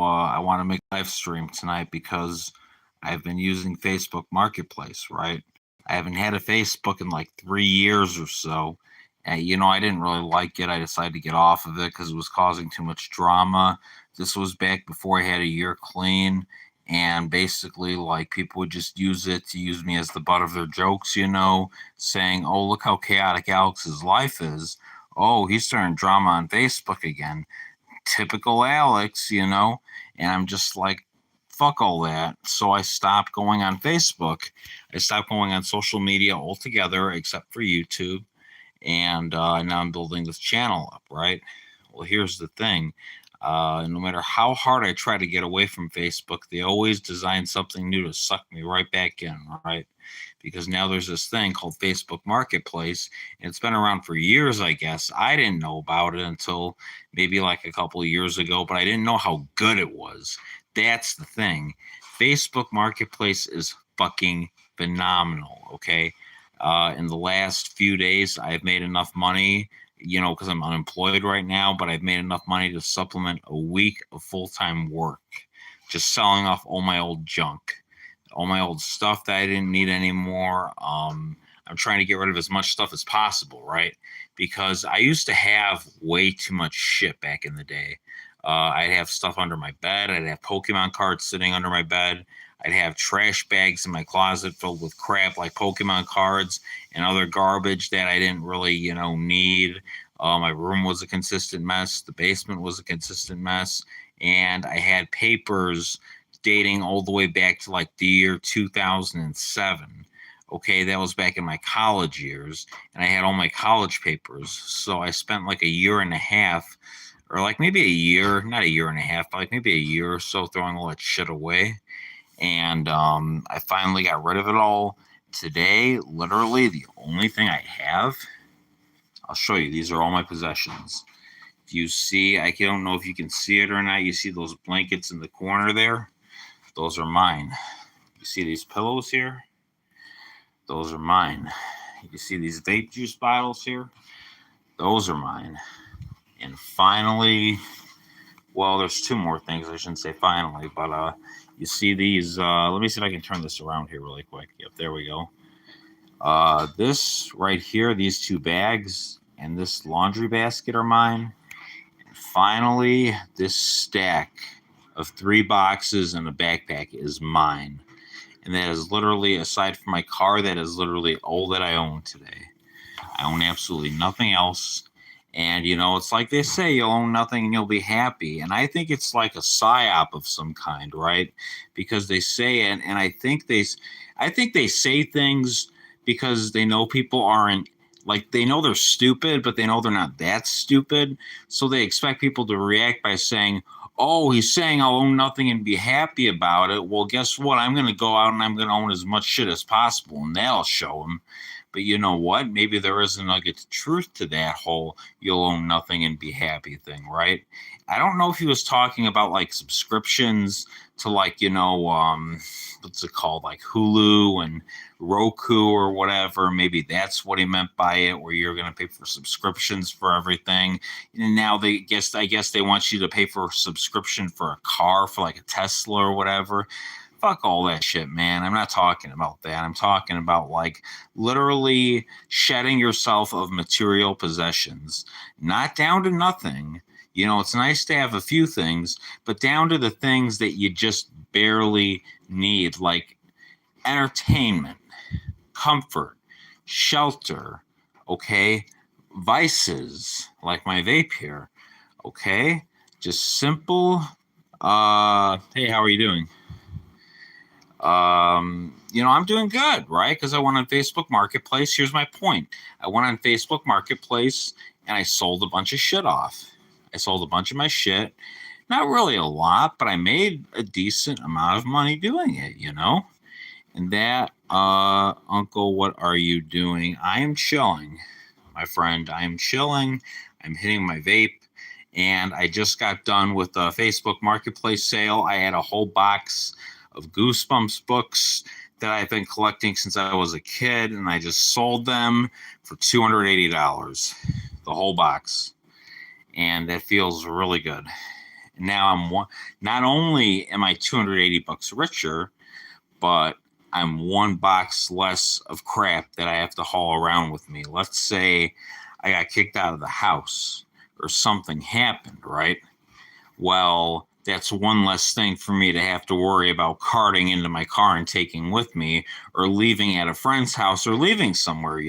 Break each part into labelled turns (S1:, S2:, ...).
S1: I want to make a live stream tonight because I've been using Facebook Marketplace, right? I haven't had a Facebook in like 3 years or so. And, I didn't really like it. I decided to get off of it because it was causing too much drama. This was back before I had a year clean. And basically, like, people would just use it to use me as the butt of their jokes, saying, oh, look how chaotic Alex's life is. Oh, he's starting drama on Facebook again. Typical Alex. And I'm just like, fuck all that. So I stopped going on Facebook. I stopped going on social media altogether except for YouTube. And now I'm building this channel up, right? Well, here's the thing. No matter how hard I try to get away from Facebook, they always design something new to suck me right back in, right? Because now there's this thing called Facebook Marketplace, and it's been around for years, I guess. I didn't know about it until maybe like a couple of years ago, but I didn't know how good it was. That's the thing. Facebook Marketplace is fucking phenomenal, okay? In the last few days, I've made enough money, because I'm unemployed right now, but I've made enough money to supplement a week of full-time work, just selling off all my old junk, all my old stuff that I didn't need anymore. I'm trying to get rid of as much stuff as possible, right? Because I used to have way too much shit back in the day. I'd have stuff under my bed. I'd have Pokemon cards sitting under my bed. I'd have trash bags in my closet filled with crap like Pokemon cards and other garbage that I didn't really, need. My room was a consistent mess. The basement was a consistent mess. And I had papers dating all the way back to like the year 2007. Okay, that was back in my college years. And I had all my college papers. So I spent like a year and a half, or like maybe a year, not a year and a half, but like maybe a year or so throwing all that shit away. And I finally got rid of it all today. Literally, the only thing I have, I'll show you. These are all my possessions. If you see, I don't know if you can see it or not. You see those blankets in the corner there? Those are mine. You see these pillows here? Those are mine. You see these vape juice bottles here? Those are mine. And finally, well, there's two more things. I shouldn't say finally, but you see these. Let me see if I can turn this around here really quick. Yep, there we go. This right here, these two bags and this laundry basket are mine. And finally, this stack of 3 boxes and a backpack is mine. And that is literally, aside from my car, that is literally all that I own today. I own absolutely nothing else. And, it's like they say, you'll own nothing and you'll be happy. And I think it's like a psyop of some kind, right? Because they say it, and I think they say things because they know people aren't, like, they know they're stupid, but they know they're not that stupid. So they expect people to react by saying, oh, he's saying I'll own nothing and be happy about it. Well, guess what? I'm going to go out and I'm going to own as much shit as possible, and that'll show him. But you know what? Maybe there is a nugget of truth to that whole you'll own nothing and be happy thing, right? I don't know if he was talking about like subscriptions to like, what's it called? Like Hulu and Roku or whatever. Maybe that's what he meant by it, where you're going to pay for subscriptions for everything. And now I guess they want you to pay for a subscription for a car, for like a Tesla or whatever. Fuck all that shit, man. I'm not talking about that. I'm talking about like literally shedding yourself of material possessions, not down to nothing. It's nice to have a few things, but down to the things that you just barely need, like entertainment, comfort, shelter, okay? Vices, like my vape here, okay? Just simple, hey, how are you doing? I'm doing good, right? Because I went on Facebook Marketplace. Here's my point. I went on Facebook Marketplace and I sold a bunch of shit off. I sold a bunch of my shit. Not really a lot, but I made a decent amount of money doing it, And that, Uncle, what are you doing? I am chilling, my friend. I am chilling. I'm hitting my vape. And I just got done with the Facebook Marketplace sale. I had a whole box of Goosebumps books that I've been collecting since I was a kid, and I just sold them for $280, the whole box. And that feels really good. Now not only am I $280 richer, but I'm one box less of crap that I have to haul around with me. Let's say I got kicked out of the house or something happened, right? Well, that's one less thing for me to have to worry about carting into my car and taking with me, or leaving at a friend's house, or leaving somewhere,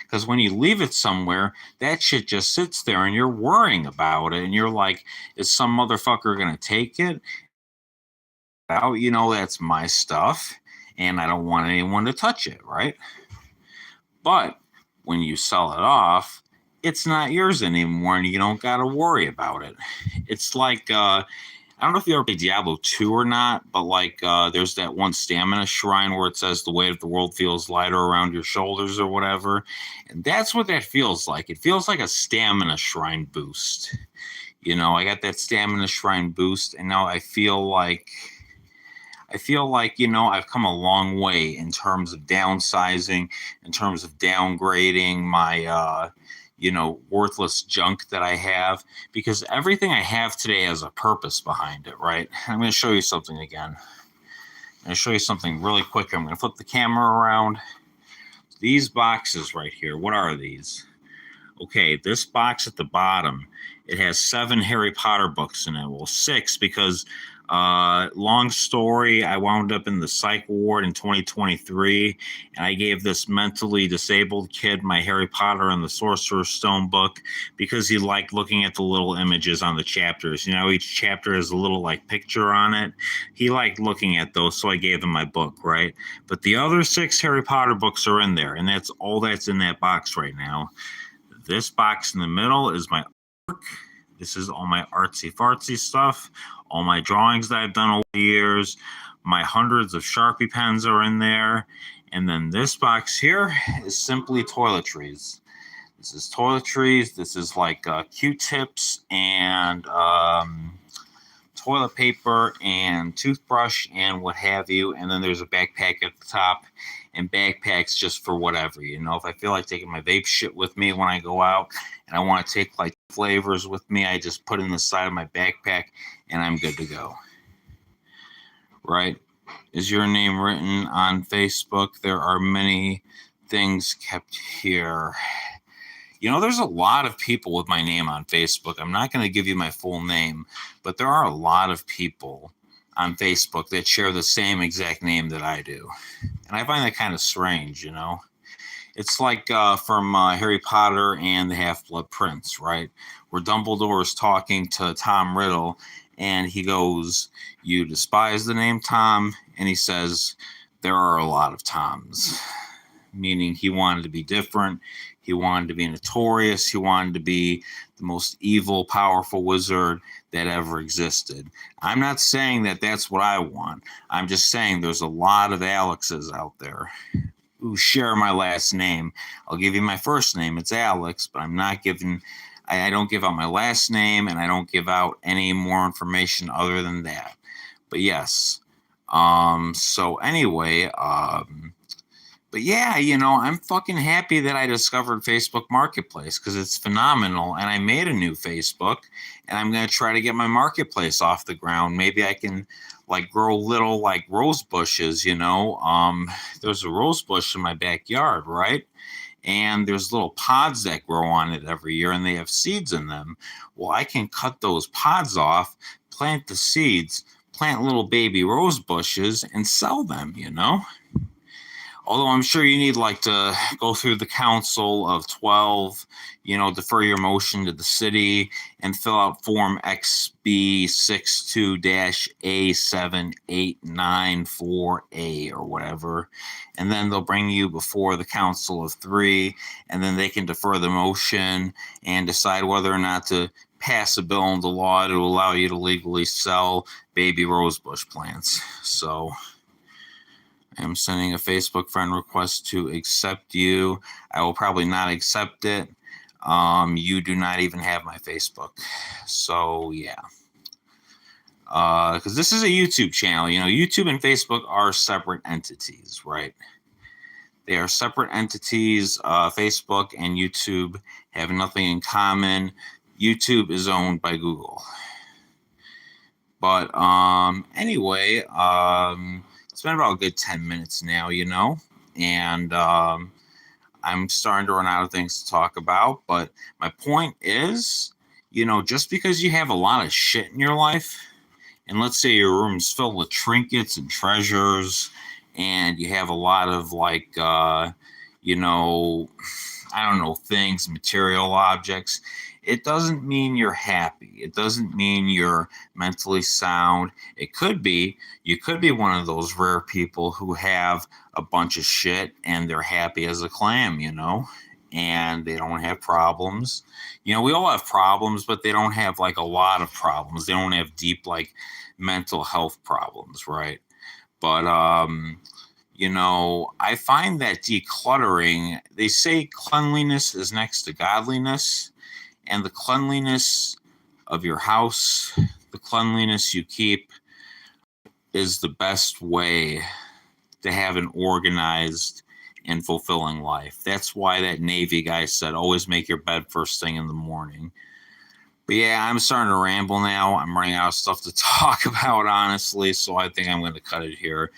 S1: because when you leave it somewhere, that shit just sits there and you're worrying about it. And you're like, is some motherfucker going to take it? That's my stuff and I don't want anyone to touch it, right? But when you sell it off, it's not yours anymore and you don't got to worry about it. It's like, I don't know if you ever played Diablo 2 or not, but there's that one stamina shrine where it says the weight of the world feels lighter around your shoulders or whatever. And that's what that feels like. It feels like a stamina shrine boost. I got that stamina shrine boost and now I feel like, I've come a long way in terms of downsizing, in terms of downgrading my, worthless junk that I have, because everything I have today has a purpose behind it, right? I'm going to show you something again. I'm going to show you something really quick. I'm going to flip the camera around. These boxes right here, what are these? Okay, this box at the bottom, it has 7 Harry Potter books in it. Well, 6 because long story, I wound up in the psych ward in 2023, and I gave this mentally disabled kid my Harry Potter and the Sorcerer's Stone book because he liked looking at the little images on the chapters. Each chapter has a little picture on it. He liked looking at those, so I gave him my book, right? But the other 6 Harry Potter books are in there, and that's all that's in that box right now. This box in the middle is my artwork. This is all my artsy-fartsy stuff, all my drawings that I've done over the years. My hundreds of Sharpie pens are in there. And then this box here is simply toiletries. This is toiletries. This is Q-tips and toilet paper and toothbrush and what have you. And then there's a backpack at the top, and backpacks just for whatever. If I feel like taking my vape shit with me when I go out and I want to take flavors with me, I just put in the side of my backpack and I'm good to go. Right? Is your name written on Facebook? There are many things kept here. There's a lot of people with my name on Facebook. I'm not going to give you my full name, but there are a lot of people on Facebook that share the same exact name that I do. And I find that kind of strange, It's like from Harry Potter and the Half-Blood Prince, right? Where Dumbledore is talking to Tom Riddle, and he goes, "You despise the name Tom?" And he says, "There are a lot of Toms." Meaning he wanted to be different. He wanted to be notorious. He wanted to be the most evil, powerful wizard that ever existed. I'm not saying that that's what I want. I'm just saying there's a lot of Alexes out there who share my last name. I'll give you my first name. It's Alex, but I don't give out my last name, and I don't give out any more information other than that. But yes. So anyway, but yeah, I'm fucking happy that I discovered Facebook Marketplace because it's phenomenal. And I made a new Facebook, and I'm going to try to get my marketplace off the ground. Maybe I can grow little rose bushes, there's a rose bush in my backyard, right? And there's little pods that grow on it every year, and they have seeds in them. Well, I can cut those pods off, plant the seeds, plant little baby rose bushes, and sell them, Although I'm sure you need to go through the council of 12, defer your motion to the city and fill out form XB62-A7894A or whatever. And then they'll bring you before the council of 3, and then they can defer the motion and decide whether or not to pass a bill into law to allow you to legally sell baby rosebush plants. So I am sending a Facebook friend request to accept you. I will probably not accept it. You do not even have my Facebook. So, yeah. Because this is a YouTube channel. YouTube and Facebook are separate entities, right? They are separate entities. Facebook and YouTube have nothing in common. YouTube is owned by Google. But anyway, it's been about a good 10 minutes now, and I'm starting to run out of things to talk about. But my point is, just because you have a lot of shit in your life, and let's say your room's filled with trinkets and treasures, and you have a lot of like, you know, I don't know, things, material objects, it doesn't mean you're happy. It doesn't mean you're mentally sound. You could be one of those rare people who have a bunch of shit and they're happy as a clam, and they don't have problems. We all have problems, but they don't have like a lot of problems. They don't have deep, like, mental health problems, right? But I find that decluttering, they say cleanliness is next to godliness, and the cleanliness of your house, the cleanliness you keep, is the best way to have an organized and fulfilling life. That's why that Navy guy said, always make your bed first thing in the morning. But yeah, I'm starting to ramble now. I'm running out of stuff to talk about, honestly, so I think I'm going to cut it here.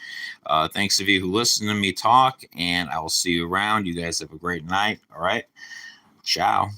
S1: Thanks to you who listened to me talk, and I will see you around. You guys have a great night. All right. Ciao.